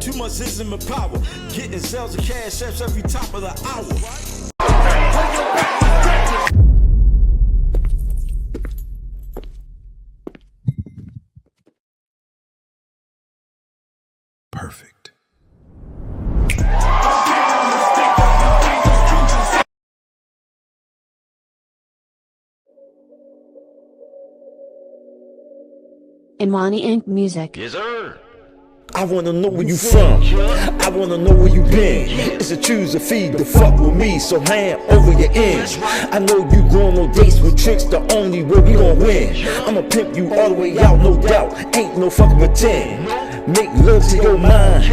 Too much ism and power. Getting sales and cash apps every top of the hour. Perfect. Imani Inc. Music. Yes, sir. I wanna know where you from. I wanna know where you been. It's a choose to feed the fuck with me, so hand over your ends. I know you going on dates with tricks, the only way we gon' win. I'ma pimp you all the way out, no doubt. Ain't no fucking pretend. Make love to your mind,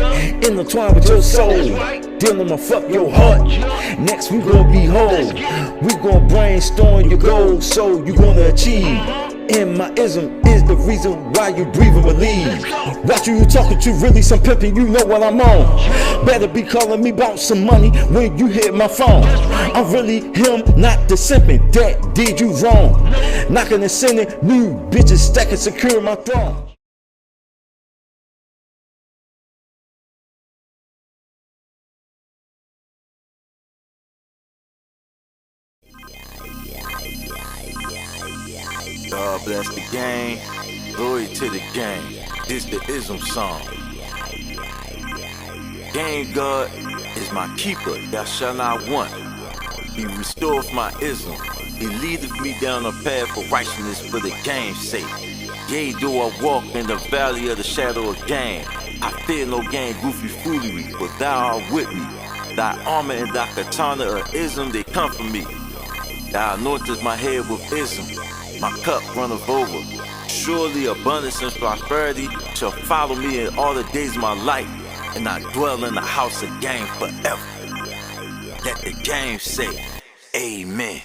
intertwine with your soul. Then I'ma fuck your heart. Next we gon' be whole. We gon' brainstorm your goals, so you gonna achieve. And my ism is the reason why you breathe and believe. Watch who you talking to, really some pimping, you know what I'm on. Better be calling me about some money when you hit my phone. I'm really him, not the simping, that did you wrong. Knocking and sending new bitches, stacking, securing my throne. God bless the game, glory to the game. This the ism song. Game God is my keeper, thou shalt not want. He restoreth my ism. He leadeth me down a path for righteousness for the game's sake. Yea, though I walk in the valley of the shadow of game, I fear no game, goofy foolery, for thou art with me. Thy armor and thy katana of ism, they comfort me. Thou anointest my head with ism. My cup runneth over. Surely abundance and prosperity shall follow me in all the days of my life, and I dwell in the house of game forever. Let the game say, amen.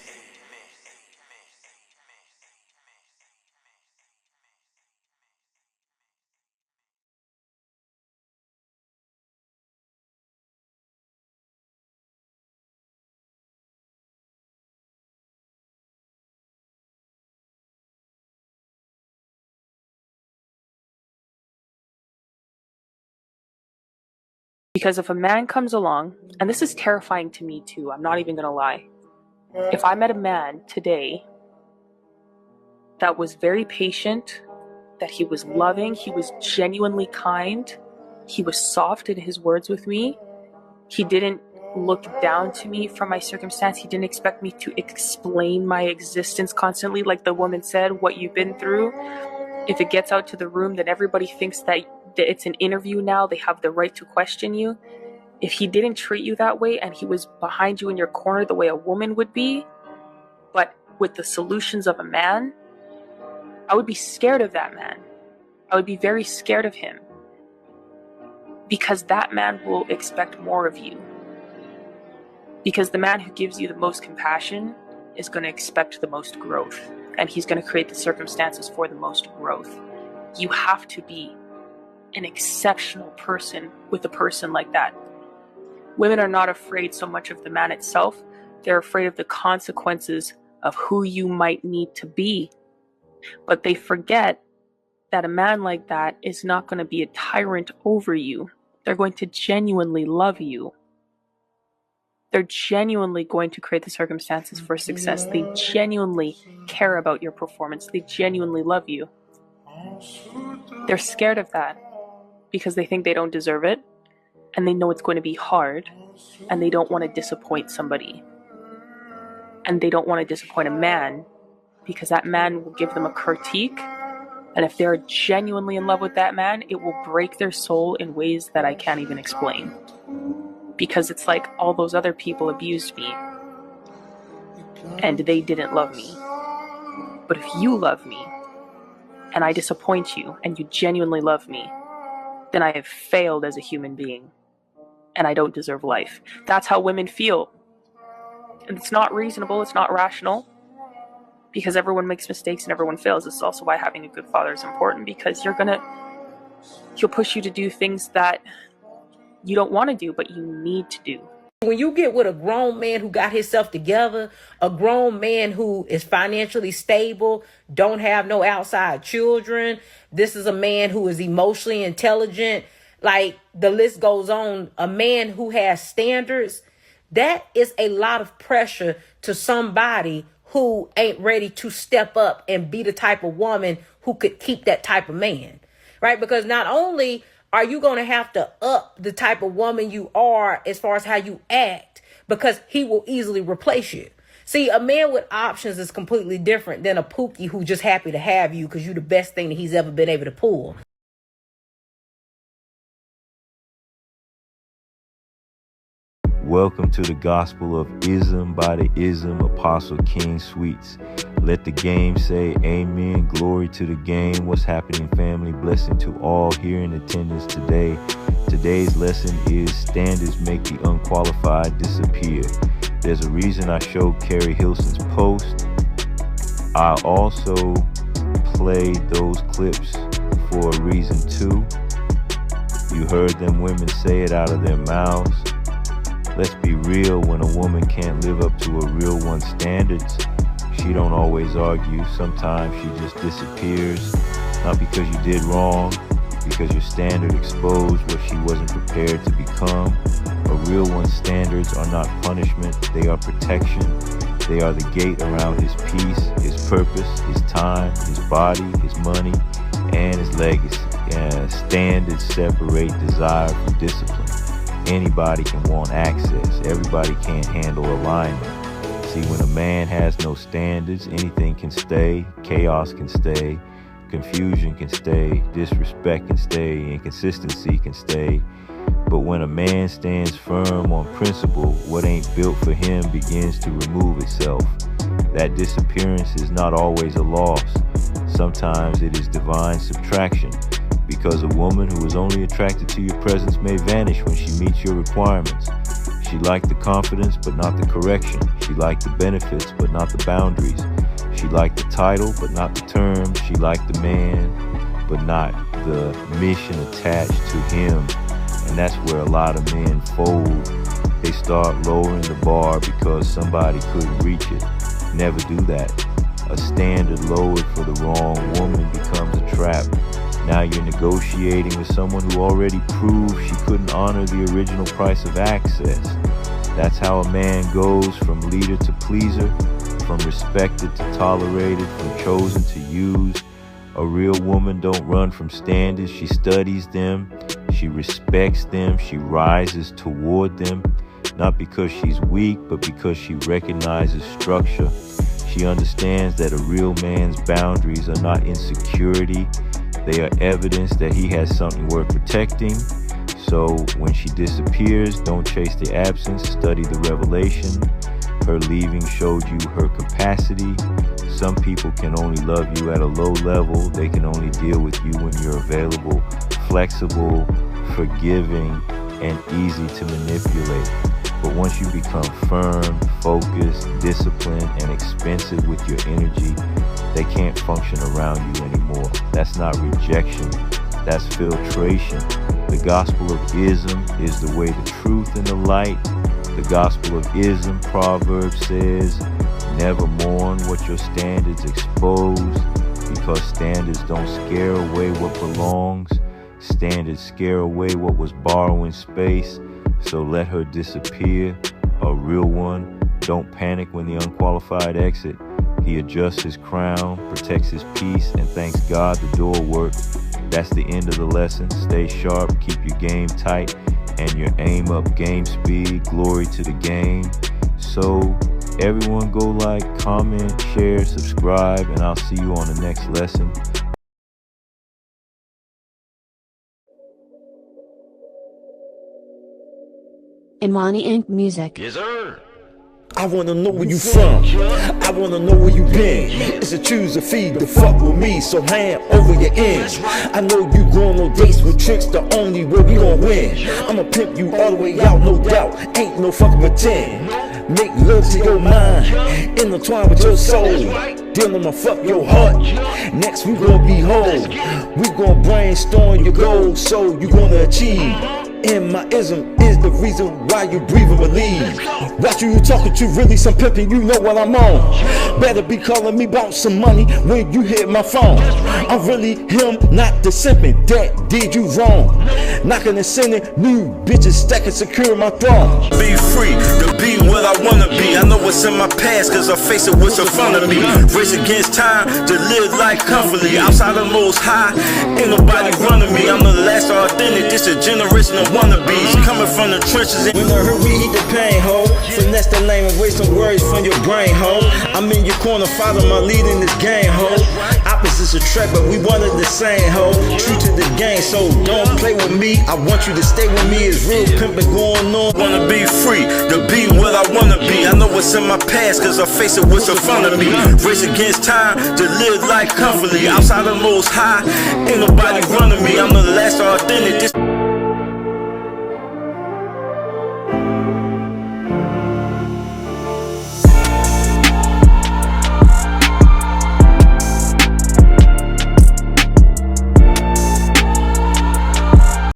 Because if a man comes along, and this is terrifying to me too, I'm not even gonna lie. If I met a man today that was very patient, that he was loving, he was genuinely kind, he was soft in his words with me, he didn't look down to me from my circumstance, he didn't expect me to explain my existence constantly, like the woman said, what you've been through. If it gets out to the room, then everybody thinks that it's an interview now, they have the right to question you. If he didn't treat you that way and he was behind you in your corner the way a woman would be, but with the solutions of a man, I would be scared of that man. I would be very scared of him. Because that man will expect more of you. Because the man who gives you the most compassion is going to expect the most growth. And he's going to create the circumstances for the most growth. You have to be an exceptional person with a person like that. Women are not afraid so much of the man itself. They're afraid of the consequences of who you might need to be. But they forget that a man like that is not going to be a tyrant over you. They're going to genuinely love you. They're genuinely going to create the circumstances for success. They genuinely care about your performance. They genuinely love you. They're scared of that because they think they don't deserve it, and they know it's going to be hard, and they don't want to disappoint somebody. And they don't want to disappoint a man because that man will give them a critique, and if they're genuinely in love with that man, it will break their soul in ways that I can't even explain. Because it's like all those other people abused me and they didn't love me. But if you love me and I disappoint you and you genuinely love me, then I have failed as a human being and I don't deserve life. That's how women feel. And it's not reasonable, it's not rational, because everyone makes mistakes and everyone fails. This is also why having a good father is important, because he'll push you to do things that you don't want to do, but you need to do. When you get with a grown man who got himself together, a grown man who is financially stable, don't have no outside children, this is a man who is emotionally intelligent, Like the list goes on. A man who has standards, that is a lot of pressure to somebody who ain't ready to step up and be the type of woman who could keep that type of man, right? Because not only are you going to have to up the type of woman you are as far as how you act, because he will easily replace you. See, a man with options is completely different than a pookie who just happy to have you because you're the best thing that he's ever been able to pull. Welcome to the Gospel of Ism by the Ism Apostle King Sweets. Let the game say amen. Glory to the game. What's happening, family? Blessing to all here in attendance today. Today's lesson is standards make the unqualified disappear. There's a reason I showed Carrie Hilson's post. I also played those clips for a reason too. You heard them women say it out of their mouths. Let's be real, when a woman can't live up to a real one's standards, she don't always argue. Sometimes she just disappears, not because you did wrong, because your standard exposed what she wasn't prepared to become. A real one's standards are not punishment, they are protection. They are the gate around his peace, his purpose, his time, his body, his money, and his legacy. Standards separate desire from discipline. Anybody can want access. Everybody can't handle alignment. See, when a man has no standards, anything can stay. Chaos can stay. Confusion can stay. Disrespect can stay. Inconsistency can stay. But when a man stands firm on principle, what ain't built for him begins to remove itself. That disappearance is not always a loss. Sometimes it is divine subtraction. Because a woman who is only attracted to your presence may vanish when she meets your requirements. She liked the confidence, but not the correction. She liked the benefits, but not the boundaries. She liked the title, but not the terms. She liked the man, but not the mission attached to him. And that's where a lot of men fold. They start lowering the bar because somebody couldn't reach it. Never do that. A standard lowered for the wrong woman becomes a trap. Now you're negotiating with someone who already proved she couldn't honor the original price of access. That's how a man goes from leader to pleaser, from respected to tolerated, from chosen to used. A real woman don't run from standards. She studies them, she respects them, she rises toward them, not because she's weak, but because she recognizes structure. She understands that a real man's boundaries are not insecurity. They are evidence that he has something worth protecting. So when she disappears, don't chase the absence, study the revelation. Her leaving showed you her capacity. Some people can only love you at a low level. They can only deal with you when you're available, flexible, forgiving, and easy to manipulate. But once you become firm, focused, disciplined, and expensive with your energy, they can't function around you anymore. That's not rejection, that's filtration. The gospel of ism is the way, the truth, and the light. The gospel of ism, Proverbs says, never mourn what your standards expose, because standards don't scare away what belongs. Standards scare away what was borrowing space. So let her disappear, a real one. Don't panic when the unqualified exit. He adjusts his crown, protects his peace, and thanks God the door worked. That's the end of the lesson. Stay sharp, keep your game tight, and your aim up, game speed. Glory to the game. So everyone go like, comment, share, subscribe, and I'll see you on the next lesson. Imani Inc. Music. Yes, sir. I wanna know where you from. I wanna know where you been. It's a choose to feed the fuck with me, so hand over your ends. I know you going on dates with tricks, the only way we gon' win. I'ma pimp you all the way out, no doubt. Ain't no fucking pretend. Make love to your mind, intertwine with your soul. Then I'ma fuck your heart. Next we gon' be whole. We gon' brainstorm your goals, so you gonna achieve And my ism is the reason why you breathe and believe. Watch who you talking to, really some pimping, you know what I'm on. Better be calling me about some money when you hit my phone. I'm really him, not the simping that did you wrong. Knocking and sending new bitches, stacking secure my throne. Be free to be what I wanna be. I know what's in my past, cause I face it what's in front of me. Race against time to live life comfortably. Outside of most high, ain't nobody running me. I'm the last authentic, this a generation of wannabes. Coming from the trenches. When I heard we eat the pain, ho. Finesse the lane and waste some words from your brain, ho. I'm in your corner, follow my lead in this game, ho. Opposites attract, but we one of the same, ho. True to the game, so don't play with me. I want you to stay with me, it's real pimpin' going on. Wanna be free, to be what I wanna be. I know what's in my past, cause I face it what's in front of me. Race against time to live life comfortably. Outside of most high, ain't nobody running me. I'm the last authentic. This